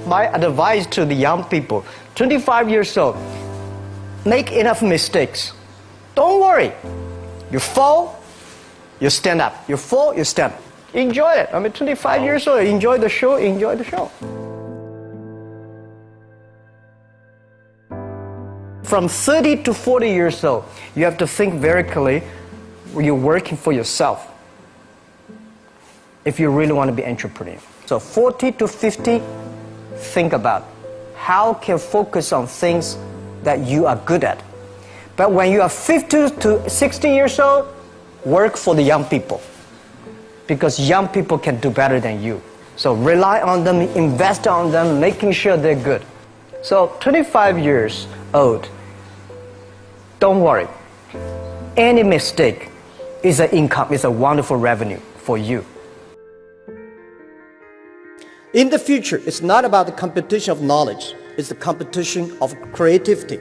my advice to the young people, 25 years old, make enough mistakes. Don't worry. You fall, you stand up. You fall, you stand up. Enjoy it. I mean, 25 years old, enjoy the show, enjoy the show. From 30 to 40 years old, you have to think very clearly, you're working for yourself if you really want to be an entrepreneur. So 40 to 50, think about how can you focus on things that you are good at. But when you are 50 to 60 years old, work for the young people, because young people can do better than you. So rely on them, invest on them, making sure they're good. So 25 years old, don't worry. Any mistake is an income, is a wonderful revenue for you. In the future, it's not about the competition of knowledge. It's the competition of creativity.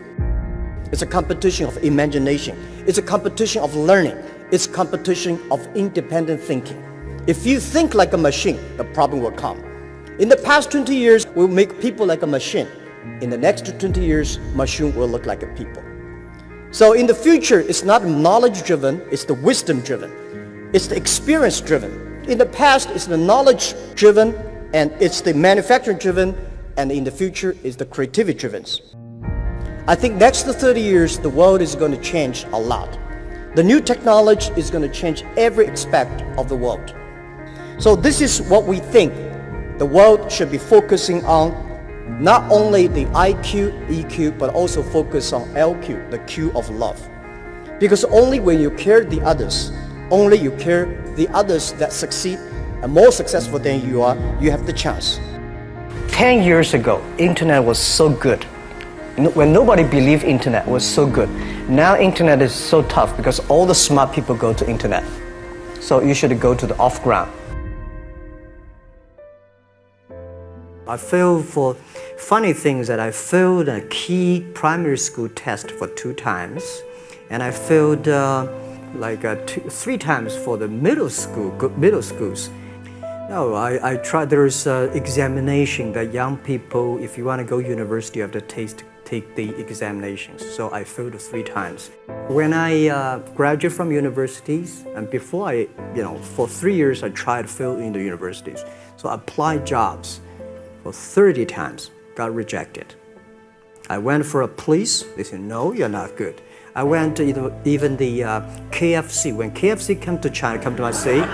It's a competition of imagination. It's a competition of learning. It's a competition of independent thinking. If you think like a machine, the problem will come. In the past 20 years, we'll make people like a machine. In the next 20 years, machine will look like a people. So in the future, it's not knowledge-driven, it's the wisdom-driven. It's the experience-driven. In the past, it's the knowledge-driven, and it's the manufacturing-driven, and in the future, it's the creativity-driven. I think next 30 years, the world is going to change a lot. The new technology is going to change every aspect of the world. So this is what we think the world should be focusing on, not only the IQ, EQ, but also focus on LQ, the Q of love. Because only when you care the others, only you care the others that succeed and more successful than you are, you have the chance. 10 years ago, internet was so good. When nobody believed internet was so good. Now internet is so tough because all the smart people go to internet. So you should go to the off-ground. I failed for funny things that I failed a key primary school test for 2 times. And I failed 3 times for the middle schools. No, I tried. There's an examination that young people, if you want to go to university, you have to take the examinations. So I failed 3 times. When I graduated from universities, and before for 3 years I tried to fill in the universities. So I applied jobs for 30 times, got rejected. I went for a police, they said, no, you're not good. I went to even the KFC. When KFC came to China, come to my city,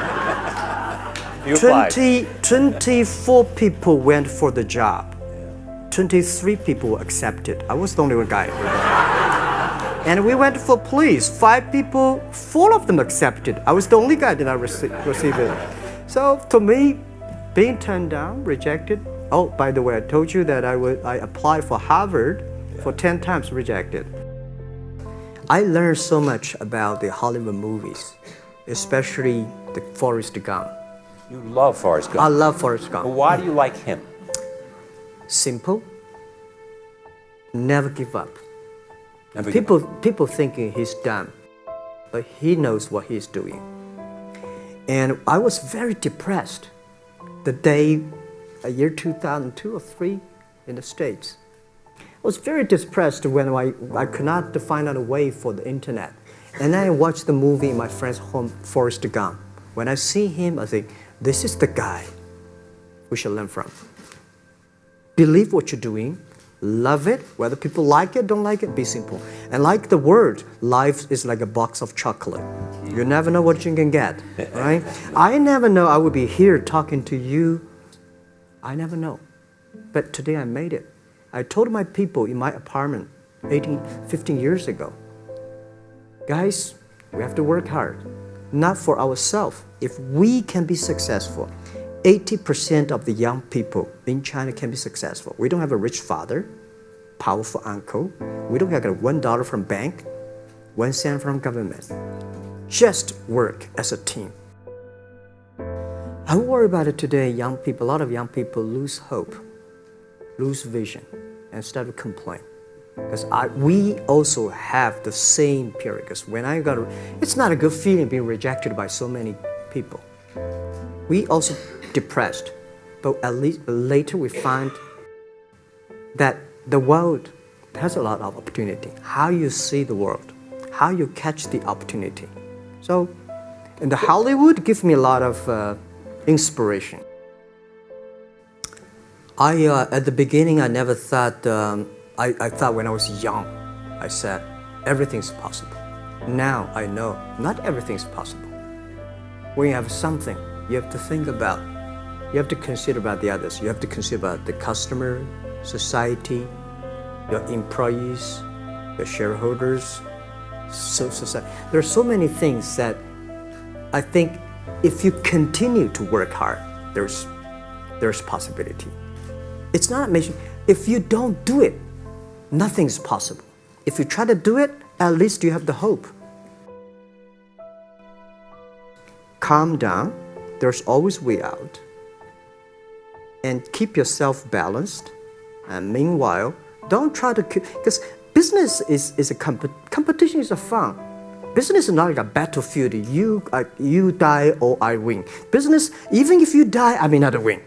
24 people went for the job. 23 people were accepted. I was the only one guy. And we went for police. 5 people, 4 of them accepted. I was the only guy that I received it. So to me, being turned down, rejected. Oh, by the way, I told you that I applied for Harvard for 10 times, rejected. I learned so much about the Hollywood movies, especially the Forrest Gump. You love Forrest Gump. I love Forrest Gump. Well, why do you like him? Simple. Never give up. Never give up. People thinking he's dumb, but he knows what he's doing. And I was very depressed the day, year 2002 or 3 in the States. I was very depressed when I could not find out a way for the internet. And I watched the movie in my friend's home, Forrest Gump. When I see him, I think, this is the guy we should learn from. Believe what you're doing, love it, whether people like it, don't like it, be simple. And like the word, life is like a box of chocolate. You never know what you can get, right? I never know I would be here talking to you. I never know. But today I made it. I told my people in my apartment 15 years ago, guys, we have to work hard, not for ourselves. If we can be successful, 80% of the young people in China can be successful. We don't have a rich father, powerful uncle. We don't have $1 from bank, 1 cent from government. Just work as a team. I worry about it today. Young people, a lot of young people lose hope, lose vision, and start to complain. Because we also have the same period. Because when it's not a good feeling being rejected by so many people. We also depressed, but at least later we find that the world has a lot of opportunity. How you see the world, how you catch the opportunity. So, and the Hollywood gives me a lot of inspiration. At the beginning, I never thought, I thought when I was young, I said, everything's possible. Now I know not everything's possible. When you have something, you have to think about, you have to consider about the others. You have to consider about the customer, society, your employees, your shareholders, society. There are so many things that I think if you continue to work hard, there's possibility. It's not amazing. If you don't do it, nothing's possible. If you try to do it, at least you have the hope. Calm down. There's always way out. And keep yourself balanced. And meanwhile, don't try to keep, because business is a competition is a fun. Business is not like a battlefield. You die or I win. Business, even if you die, I may not win.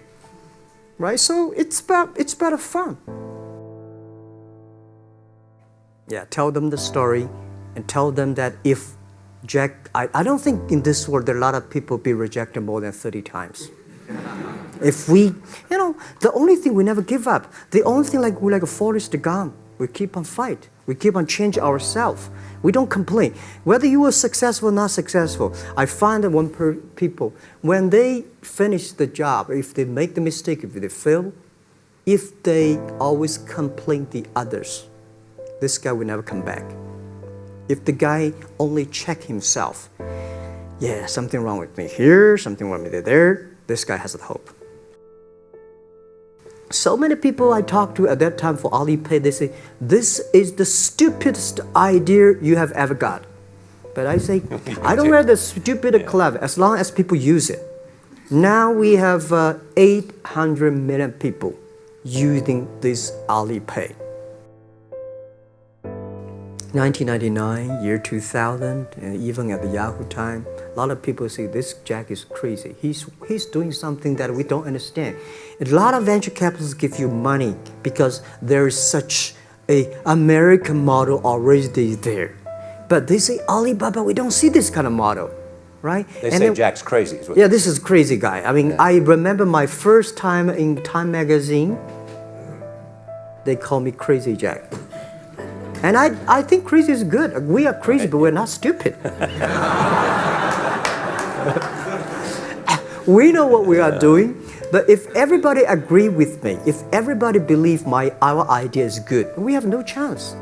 Right? So it's about fun. Yeah, tell them the story and tell them that if Jack, I don't think in this world there are a lot of people be rejected more than 30 times. If we, the only thing we never give up, the only thing we're like a Forrest Gump, we keep on fight. We keep on changing ourselves. We don't complain. Whether you were successful or not successful, I find that people, when they finish the job, if they make the mistake, if they fail, if they always complain the others, this guy will never come back. If the guy only check himself, yeah, something wrong with me here, something wrong with me there, this guy has the hope. So many people I talked to at that time for Alipay, they say, this is the stupidest idea you have ever got. But I say, I don't wear the stupid clever as long as people use it. Now we have 800 million people using this Alipay. 1999, year 2000, and even at the Yahoo time, a lot of people say this Jack is crazy. He's doing something that we don't understand. A lot of venture capitalists give you money because there is such an American model already there. But they say, Alibaba, we don't see this kind of model, right? They say Jack's crazy. Yeah, this is crazy guy. I mean, I remember my first time in Time magazine, they call me Crazy Jack. And I think crazy is good. We are crazy, but we're not stupid. We know what we are doing, but if everybody agree with me, if everybody believe our idea is good, we have no chance.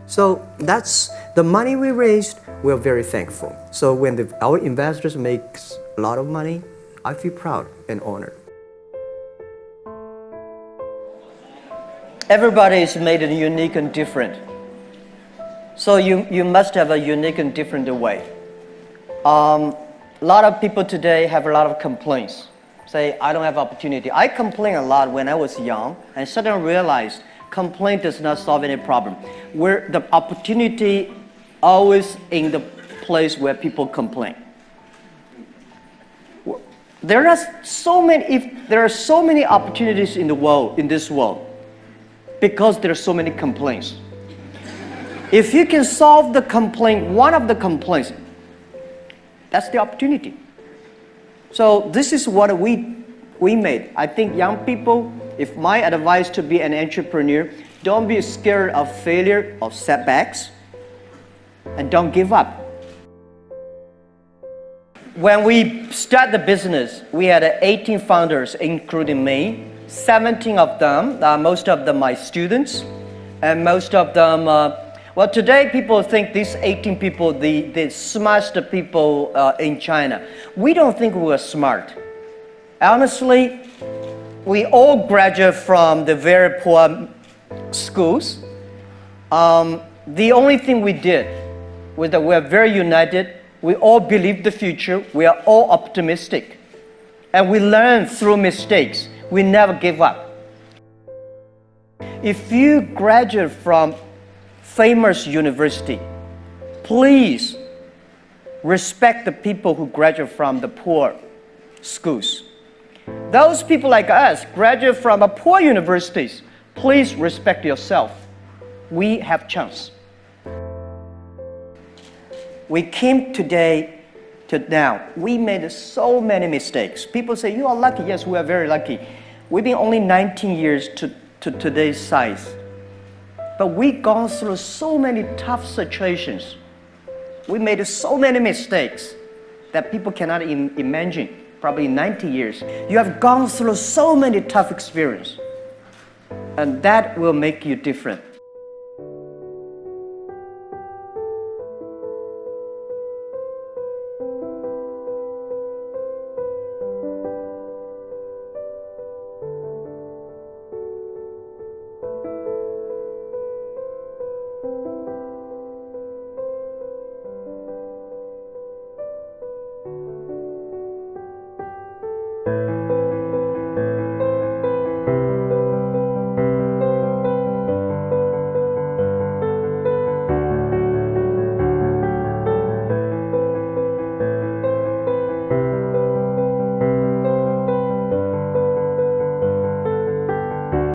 So that's the money we raised. We're very thankful. So when our investors make a lot of money, I feel proud and honored. Everybody is made unique and different. So you must have a unique and different way. A lot of people today have a lot of complaints. Say, I don't have opportunity. I complained a lot when I was young and suddenly realized complaint does not solve any problem. Where the opportunity always in the place where people complain. There are so many opportunities in the world, in this world, because there are so many complaints. If you can solve the complaint, one of the complaints, that's the opportunity. So this is what we made. I think young people, if my advice to be an entrepreneur, don't be scared of failure or setbacks, and don't give up. When we start the business, we had 18 founders, including me. 17 of them, most of them my students, and most of them, well, today people think these 18 people, the smartest people in China. We don't think we're smart. Honestly, we all graduate from the very poor schools. The only thing we did was that we're very united. We all believe the future. We are all optimistic. And we learn through mistakes. We never give up. If you graduate from famous university, please respect the people who graduate from the poor schools. Those people like us graduate from poor universities. Please respect yourself. We have chance. We came today to now. We made so many mistakes. People say, you are lucky. Yes, we are very lucky. We've been only 19 years to today's size. But we've gone through so many tough situations. We made so many mistakes that people cannot imagine. Probably 90 years. You have gone through so many tough experiences. And that will make you different.